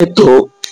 تو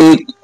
1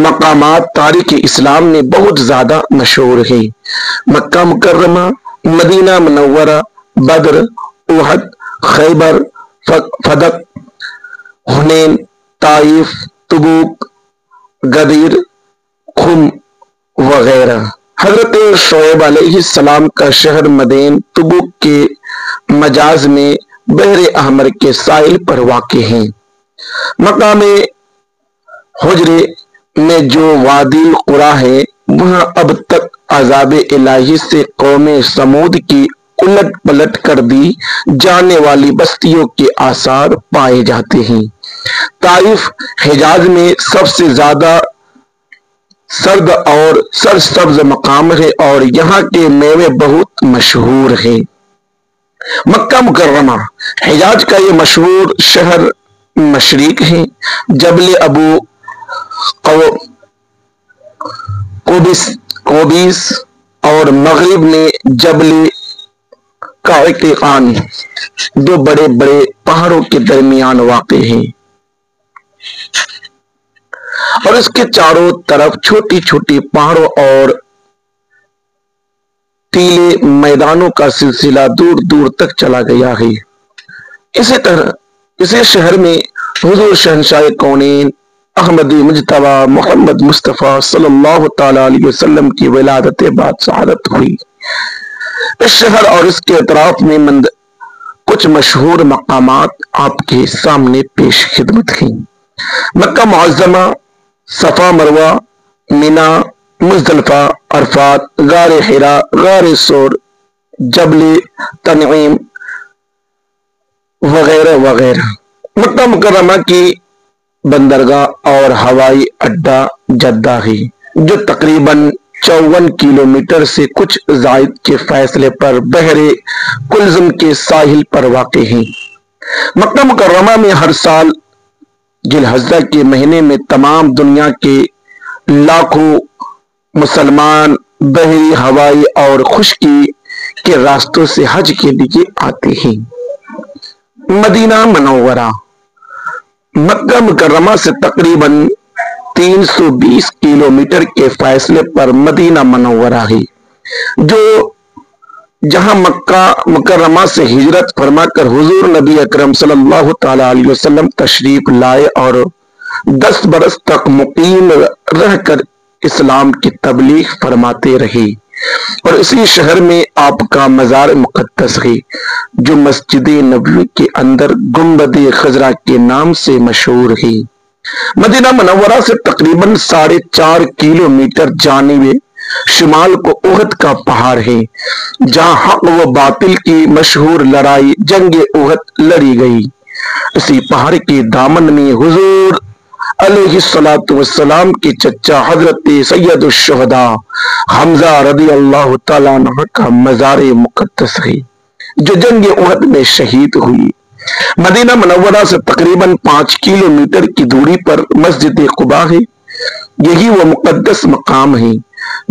مقامات تاریخ اسلام میں بہت زیادہ مشہور ہیں۔ مکہ مکرمہ، مدینہ منورہ، بدر، احد، خیبر، فدق، حنین، طائف، تبوک، غدیر، خم وغیرہ۔ حضرت شعیب علیہ السلام کا شہر مدین تبوک کے مجاز میں بحر احمر کے ساحل پر واقع ہے۔ مقام حجر میں جو وادی القریٰ ہے، وہاں اب تک عذاب الہی سے قوم سمود کی الٹ پلٹ کر دی جانے والی بستیوں کے آثار پائے جاتے ہیں۔ طائف حجاز میں سب سے زیادہ سرد اور سرسبز مقام ہے اور یہاں کے میوے بہت مشہور ہیں۔ مکہ مکرمہ حجاز کا یہ مشہور شہر مشرق ہے۔ جبل ابو قبیس اور مغرب میں جبل قعقاع دو بڑے بڑے پہاڑوں کے درمیان واقع ہے اور اس کے چاروں طرف چھوٹی چھوٹی پہاڑوں اور ٹیلے میدانوں کا سلسلہ دور دور تک چلا گیا ہے۔ اسی طرح اسی شہر میں حضور شہنشاہ کونین احمد مجتبی محمد مصطفیٰ صلی اللہ تعالی علیہ وسلم کی ولادت بعد شہادت ہوئی۔ اس شہر اور اس کے اطراف میں کچھ مشہور مقامات آپ کے سامنے پیش خدمت ہیں۔ مکہ معظمہ، صفا مروہ، مینا، مزدلفہ، عرفات، غار حرا، غار سور، جبل تنعیم وغیرہ وغیرہ۔ مکہ مکرمہ کی بندرگاہ اور ہوائی اڈہ جدہ ہے، جو تقریباً 54 کلومیٹر سے کچھ زائد کے فاصلے پر بحر کلزم کے ساحل پر واقع ہے۔ مکہ مکرمہ میں ہر سال ذی الحجہ کے مہینے میں تمام دنیا کے لاکھوں مسلمان بحری، ہوائی اور خشکی کے راستوں سے حج کے لیے آتے ہیں۔ مدینہ منورہ مکہ مکرمہ سے تقریباً 320 کلومیٹر کے فاصلے پر مدینہ منورہ ہے، جہاں مکہ مکرمہ سے ہجرت فرما کر حضور نبی اکرم صلی اللہ تعالی علیہ وسلم تشریف لائے اور 10 برس تک مقیم رہ کر اسلام کی تبلیغ فرماتے رہے، اور اسی شہر میں آپ کا مزار مقدس ہے، جو مسجد نبوی کے اندر گنبد خضرا کے نام سے مشہور ہے۔ مدینہ منورہ سے تقریباً 4.5 کلومیٹر جانب شمال کو احد کا پہاڑ ہے، جہاں حق و باطل کی مشہور لڑائی جنگ احد لڑی گئی۔ اسی پہاڑ کے دامن میں حضور علیہ السلام کے چچا حضرت سید الشہداء حمزہ رضی اللہ تعالیٰ عنہ کا مزار مقدس ہے، جو جنگ احد میں شہید ہوئی۔ مدینہ منورہ سے تقریباً 5 کلومیٹر کی دوری پر مسجد قباء ہے۔ یہی وہ مقدس مقام ہے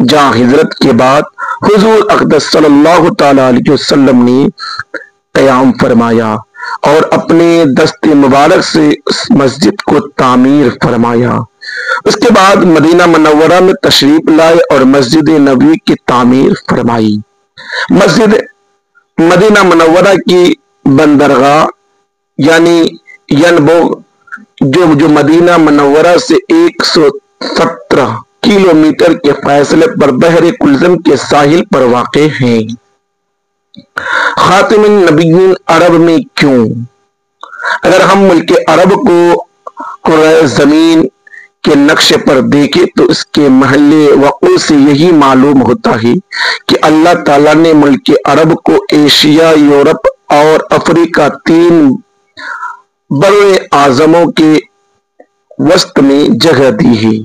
جہاں ہجرت کے بعد حضور اقدس صلی اللہ تعالی علیہ وسلم نے قیام فرمایا اور اپنے دست مبارک سے اس مسجد کو تعمیر فرمایا۔ اس کے بعد مدینہ منورہ میں تشریف لائے اور مسجد نبوی کی تعمیر فرمائی۔ مسجد مدینہ منورہ کی بندرگاہ یعنی ینبوغ جو مدینہ منورہ سے 117 کلومیٹر کے فاصلے پر بحر کلزم کے ساحل پر واقع ہیں۔ خاتم النبیین عرب میں کیوں؟ اگر ہم ملک عرب کو کرۂ زمین کے نقشے پر دیکھیں تو اس کے محل وقوع سے یہی معلوم ہوتا ہے کہ اللہ تعالیٰ نے ملک عرب کو ایشیا، یورپ اور افریقہ 3 بر اعظموں کے وسط میں جگہ دی ہے۔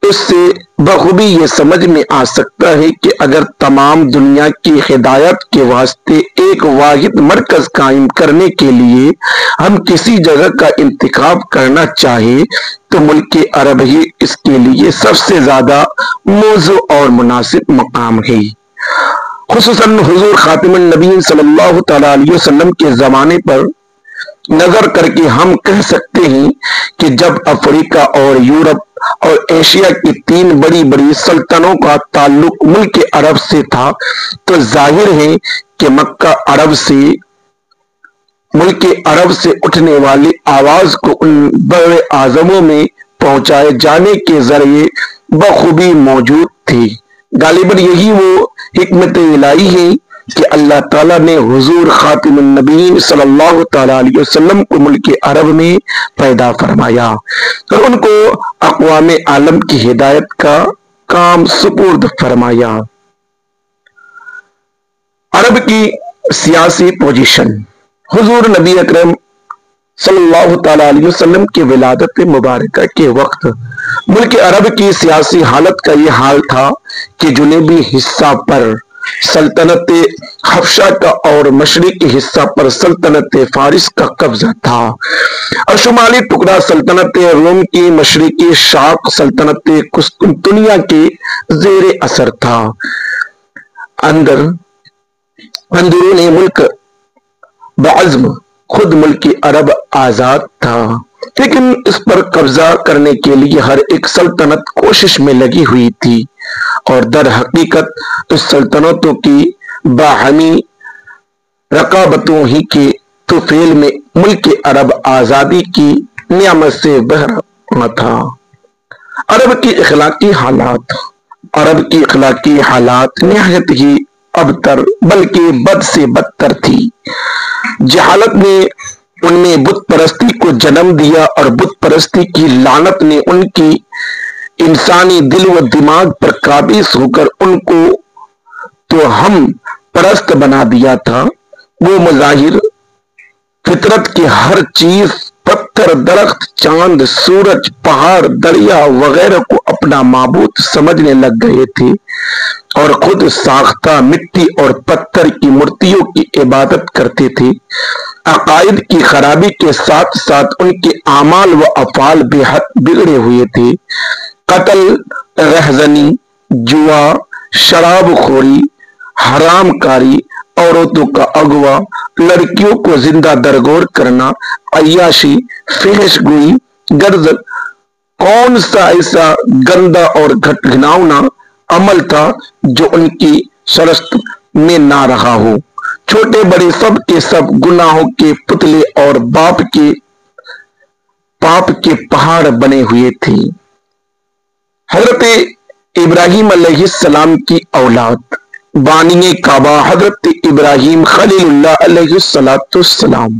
اس سے بخوبی یہ سمجھ میں آ سکتا ہے کہ اگر تمام دنیا کی ہدایت کے واسطے ایک واحد مرکز قائم کرنے کے لیے ہم کسی جگہ کا انتخاب کرنا چاہیں تو ملک عرب ہی اس کے لیے سب سے زیادہ موزوں اور مناسب مقام ہے۔ خصوصاً حضور خاتم النبیین صلی اللہ تعالی علیہ وسلم کے زمانے پر نظر کر کے ہم کہہ سکتے ہیں کہ جب افریقہ اور یورپ اور ایشیا کی 3 بڑی بڑی سلطنتوں کا تعلق ملک عرب سے تھا، تو ظاہر ہے کہ مکہ ملک عرب سے اٹھنے والی آواز کو ان بڑے اعظموں میں پہنچائے جانے کے ذریعے بخوبی موجود تھی۔ غالباً یہی وہ حکمت الہی ہے کہ اللہ تعالیٰ نے حضور خاتم النبیین صلی اللہ تعالیٰ علیہ وسلم کو ملک عرب میں پیدا فرمایا اور ان کو اقوام عالم کی ہدایت کا کام سپرد فرمایا۔ عرب کی سیاسی پوزیشن۔ حضور نبی اکرم صلی اللہ تعالیٰ علیہ وسلم کی ولادت مبارکہ کے وقت ملک عرب کی سیاسی حالت کا یہ حال تھا کہ جنوبی حصہ پر سلطنت حبشہ کا اور مشرقی حصہ پر سلطنت فارس کا قبضہ تھا اور شمالی ٹکڑا سلطنت روم کی مشرقی شاخ سلطنت قسطنطنیہ کے زیر اثر تھا۔ اندرون ملک بعزم خود ملک عرب آزاد تھا، لیکن اس پر قبضہ کرنے کے لیے ہر ایک سلطنت کوشش میں لگی ہوئی تھی اور در حقیقت اس سلطنتوں کی باہمی رقابتوں ہی کے طفیل میں ملک عرب آزادی کی نعمت سے بہرا تھا۔ عرب کی اخلاقی حالات نہایت ہی ابتر بلکہ بد سے بدتر تھی۔ جہالت نے ان میں بت پرستی کو جنم دیا اور بت پرستی کی لعنت نے ان کی انسانی دل و دماغ پر قابض ہو کر ان کو تو ہم پرست بنا دیا تھا۔ وہ مظاہر فطرت کی ہر چیز، پتھر، درخت، چاند، سورج، پہاڑ، دریا وغیرہ کو اپنا معبود سمجھنے لگ گئے تھے اور خود ساختہ مٹی اور پتھر کی مورتیوں کی عبادت کرتے تھے۔ عقائد کی خرابی کے ساتھ ساتھ ان کے اعمال و افعال بے حد بگڑے ہوئے تھے۔ قتل، رہزنی، جوا، شراب خوری، حرام کاری، عورتوں کا اغوا، لڑکیوں کو زندہ درگور کرنا، عیاشی، فحش گوئی، غرض کون سا ایسا گندا اور گھناؤنا عمل تھا جو ان کی سرشت میں نہ رہا ہو۔ چھوٹے بڑے سب کے سب گناہوں کے پتلے اور پاپ کے پہاڑ بنے ہوئے تھے۔ حضرت ابراہیم علیہ السلام کی اولاد، بانی کعبہ حضرت ابراہیم خلیل اللہ علیہ السلام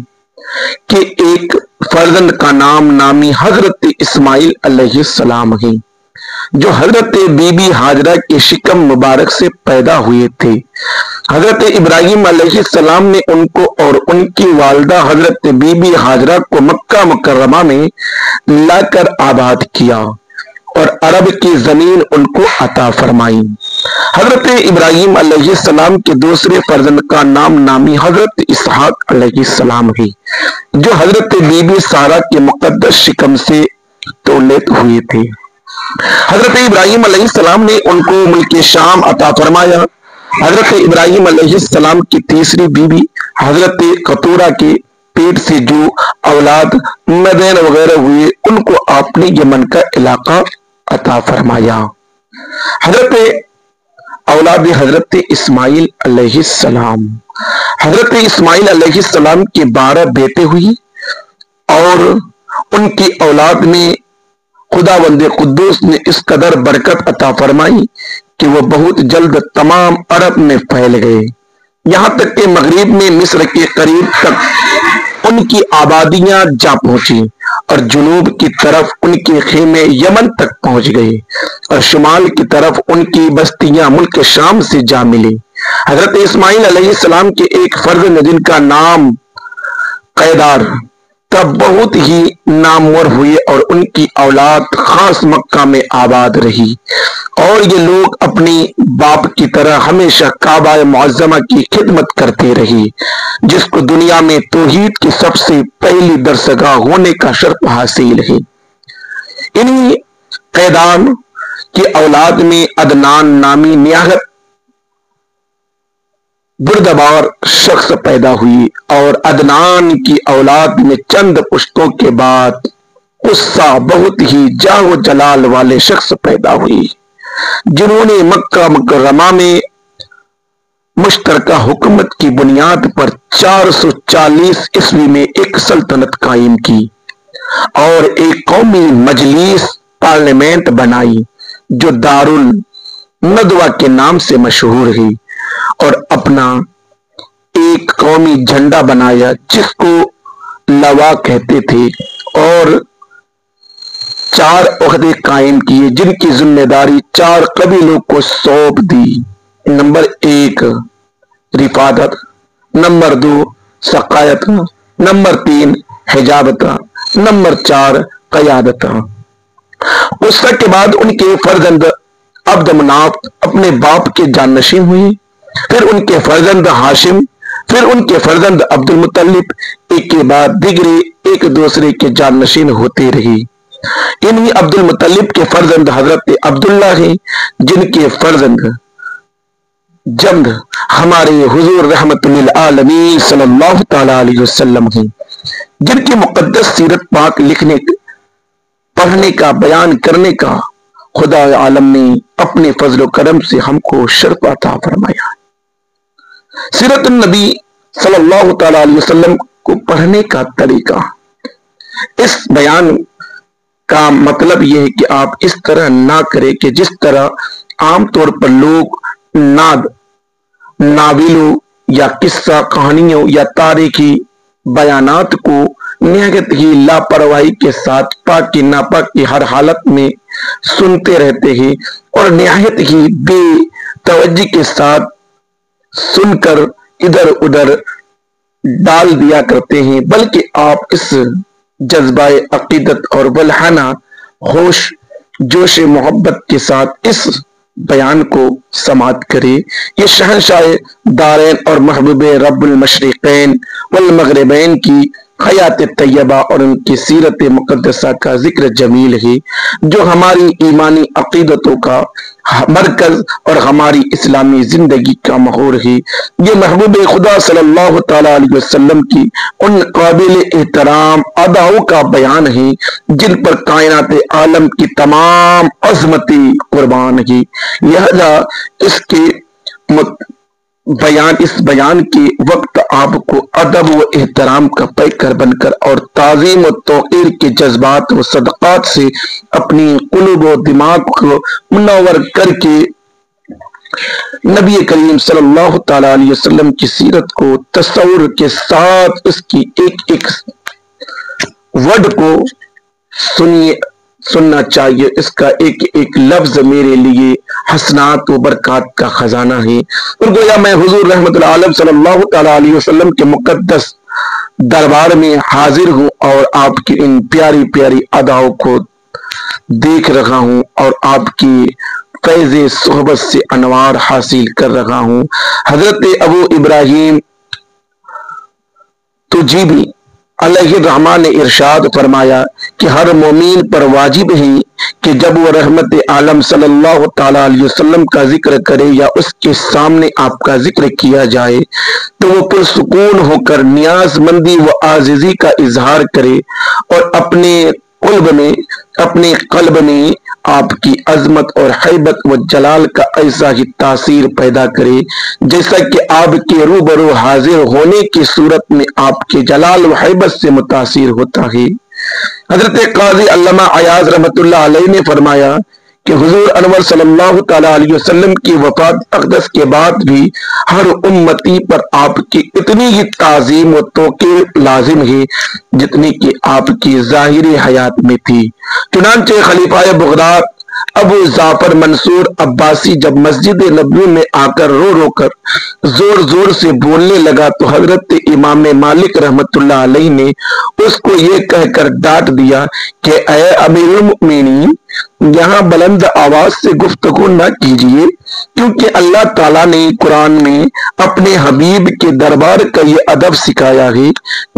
کے ایک فرزند کا نامی حضرت اسماعیل علیہ السلام ہے، جو حضرت بی بی ہاجرہ کے شکم مبارک سے پیدا ہوئے تھے۔ حضرت ابراہیم علیہ السلام نے ان کو اور ان کی والدہ حضرت بی بی ہاجرہ کو مکہ مکرمہ میں لا کر آباد کیا اور عرب کی زمین ان کو عطا فرمائی۔ حضرت ابراہیم علیہ السلام کے دوسرے فرزند کا نامی حضرت اسحاق علیہ السلام ہے، جو حضرت بی بی سارہ کے مقدس شکم سے تولد ہوئے تھے۔ حضرت ابراہیم علیہ السلام نے ان کو ملک شام عطا فرمایا۔ حضرت ابراہیم علیہ السلام کی تیسری بیوی حضرت قطورہ کے پیٹ سے جو اولاد مدین وغیرہ ہوئے ان کو آپ نے یمن کا علاقہ عطا فرمایا۔ حضرت اولاد حضرت اسماعیل علیہ السلام، حضرت اسماعیل علیہ السلام کے 12 بیٹے ہوئے اور ان کی اولاد میں خداوند قدوس نے اس قدر برکت عطا فرمائی کہ وہ بہت جلد تمام عرب میں پھیل گئے، یہاں تک کہ مغرب میں مصر کے قریب تک ان کی آبادیاں جا پہنچی اور جنوب کی طرف ان کے خیمے یمن تک پہنچ گئے اور شمال کی طرف ان کی بستیاں ملک شام سے جا ملی۔ حضرت اسماعیل علیہ السلام کے ایک فرزند جن کا نام قیدار تب بہت ہی نامور ہوئے اور ان کی اولاد خاص مکہ میں آباد رہی اور یہ لوگ اپنی باپ کی طرح ہمیشہ کعبہ معظمہ کی خدمت کرتے رہے، جس کو دنیا میں توحید کی سب سے پہلی درسگاہ ہونے کا شرف حاصل ہے۔ انہی قیدان کی اولاد میں عدنان نامی نہایت بردبار شخص پیدا ہوئی اور عدنان کی اولاد میں چند پشتوں کے بعد قصہ بہت ہی جاہ و جلال والے شخص پیدا ہوئی، جنہوں نے مکہ مکرمہ میں مشترکہ حکومت کی بنیاد پر 440 عیسوی میں ایک سلطنت قائم کی اور ایک قومی مجلس پارلیمنٹ بنائی جو دارالندوہ کے نام سے مشہور ہے، اور اپنا ایک قومی جھنڈا بنایا جس کو لوا کہتے تھے، اور 4 عہدے قائم کیے جن کی ذمہ داری 4 قبیلوں کو سونپ دی۔ نمبر 1 رفادت، نمبر 2 سقایت، نمبر 3 حجابت، نمبر 4 قیادت۔ اس کے بعد ان کے فرزند عبد مناف اپنے باپ کے جانشین ہوئے، پھر ان کے فرزند ہاشم، پھر ان کے فرزند عبد المطلب، ایک کے بعد دیگرے ایک دوسرے کے جانشین ہوتے رہے۔ انہی عبد المطلب کے فرزند حضرت عبداللہ ہیں، جن کے فرزند جمد ہمارے حضور رحمت للعالمین صلی اللہ تعالی علیہ وسلم ہیں، جن کی مقدس سیرت پاک لکھنے پڑھنے کا بیان کرنے کا خدا عالم نے اپنے فضل و کرم سے ہم کو شرف عطا فرمایا۔ سیرت النبی صلی اللہ تعالی علیہ وسلم کو پڑھنے کا طریقہ، اس بیان کا مطلب یہ ہے کہ آپ اس طرح نہ کریں کہ جس طرح عام طور پر لوگ ناولوں یا قصہ کہانیوں یا تاریخی بیانات کو نہایت ہی لاپرواہی کے ساتھ پاک کی ناپاک کی ہر حالت میں سنتے رہتے ہیں، اور نہایت ہی بے توجہی کے ساتھ سن کر ادھر ادھر ڈال دیا کرتے ہیں، بلکہ آپ اس جذبہ عقیدت اور ولہانہ ہوش جوش محبت کے ساتھ اس بیان کو سماعت کرے۔ یہ شہنشاہ دارین اور محبوب رب المشرقین والمغربین کی حیات طیبہ اور ان کی سیرت مقدسہ کا ذکر جمیل ہے، جو ہماری ایمانی عقیدتوں کا مرکز اور ہماری اسلامی زندگی کا محور ہے۔ یہ محبوب خدا صلی اللہ تعالی علیہ وسلم کی ان قابل احترام اداؤں کا بیان ہے جن پر کائنات عالم کی تمام عظمتیں قربان ہے، لہذا اس بیان کے وقت آپ کو ادب و احترام کا پیکر بن کر اور تعظیم و توقیر کے جذبات و صدقات سے اپنی قلوب و دماغ کو منور کر کے نبی کریم صلی اللہ تعالی علیہ وسلم کی سیرت کو تصور کے ساتھ اس کی ایک ایک ورڈ کو سننا چاہیے۔ اس کا ایک ایک لفظ میرے لیے حسنات و برکات کا خزانہ ہے، اور گویا میں حضور رحمت العالم صلی اللہ تعالی علیہ وسلم کے مقدس دربار میں حاضر ہوں اور آپ کی ان پیاری پیاری اداؤں کو دیکھ رہا ہوں اور آپ کی فیض صحبت سے انوار حاصل کر رہا ہوں۔ حضرت ابو ابراہیم تجیبی علیہ الرحمن نے ارشاد فرمایا کہ ہر مومن پر واجب ہے کہ جب وہ رحمت عالم صلی اللہ تعالی علیہ وسلم کا ذکر کرے یا اس کے سامنے آپ کا ذکر کیا جائے تو وہ پرسکون ہو کر نیاز مندی و عاجزی کا اظہار کرے اور اپنے قلب میں آپ کی عظمت اور حیبت و جلال کا ایسا ہی تاثیر پیدا کرے جیسا کہ آپ کے روبرو حاضر ہونے کی صورت میں آپ کے جلال و حیبت سے متاثر ہوتا ہے۔ حضرت قاضی علامہ ایاز رحمت اللہ علیہ نے فرمایا کہ حضور انور صلی اللہ تعالی علیہ وسلم کی وفات اقدس کے بعد بھی ہر امتی پر آپ کی اتنی ہی تعظیم و توقیر لازم ہے جتنی کہ آپ کی ظاہری حیات میں تھی۔ چنانچہ خلیفہ بغداد ابو جعفر منصور عباسی جب مسجد نبوی میں آ کر رو کر زور زور سے بولنے لگا تو حضرت امام مالک رحمت اللہ علیہ نے اس کو یہ کہہ کر ڈانٹ دیا کہ اے امیر المؤمنین، یہاں بلند آواز سے گفتگو نہ کیجیے، کیونکہ اللہ تعالیٰ نے قرآن میں اپنے حبیب کے دربار کا یہ ادب سکھایا ہے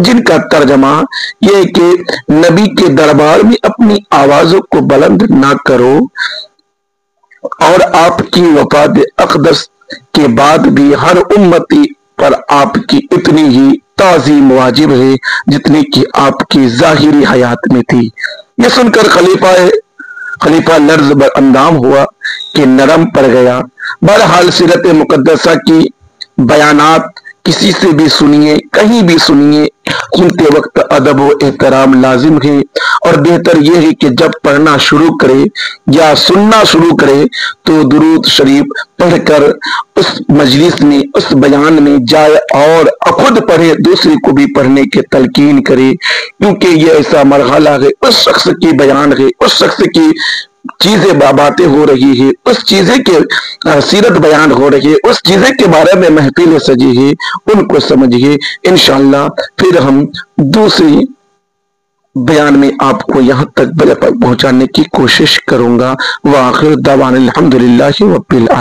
جن کا ترجمہ یہ کہ نبی کے دربار میں اپنی آوازوں کو بلند نہ کرو، اور آپ کی وفات اقدس کے بعد بھی ہر امتی پر آپ کی اتنی ہی تعظیم واجب ہے جتنی کہ آپ کی ظاہری حیات میں تھی۔ یہ سن کر خلیفہ لرز بر اندام ہوا کہ نرم پڑ گیا۔ بہرحال سیرت مقدسہ کی بیانات کسی سے بھی سنیے، کہیں بھی سنیے، سنتے وقت ادب و احترام لازم ہے، اور بہتر یہ ہے کہ جب پڑھنا شروع کرے یا سننا شروع کرے تو درود شریف پڑھ کر اس مجلس میں، اس بیان میں جائے اور خود پڑھے، دوسرے کو بھی پڑھنے کی تلقین کرے، کیونکہ یہ ایسا مرحلہ ہے، اس شخص کی بیان ہے، اس شخص کی چیزیں باتیں ہو رہی ہے، اس چیزیں کے سیرت بیان ہو رہی ہے، اس چیزیں کے بارے میں محفل سجی ہے، ان کو سمجھیے۔ انشاءاللہ پھر ہم دوسری بیان میں آپ کو یہاں تک پہنچانے کی کوشش کروں گا۔ وآخر دعوانا الحمدللہ رب العالمین۔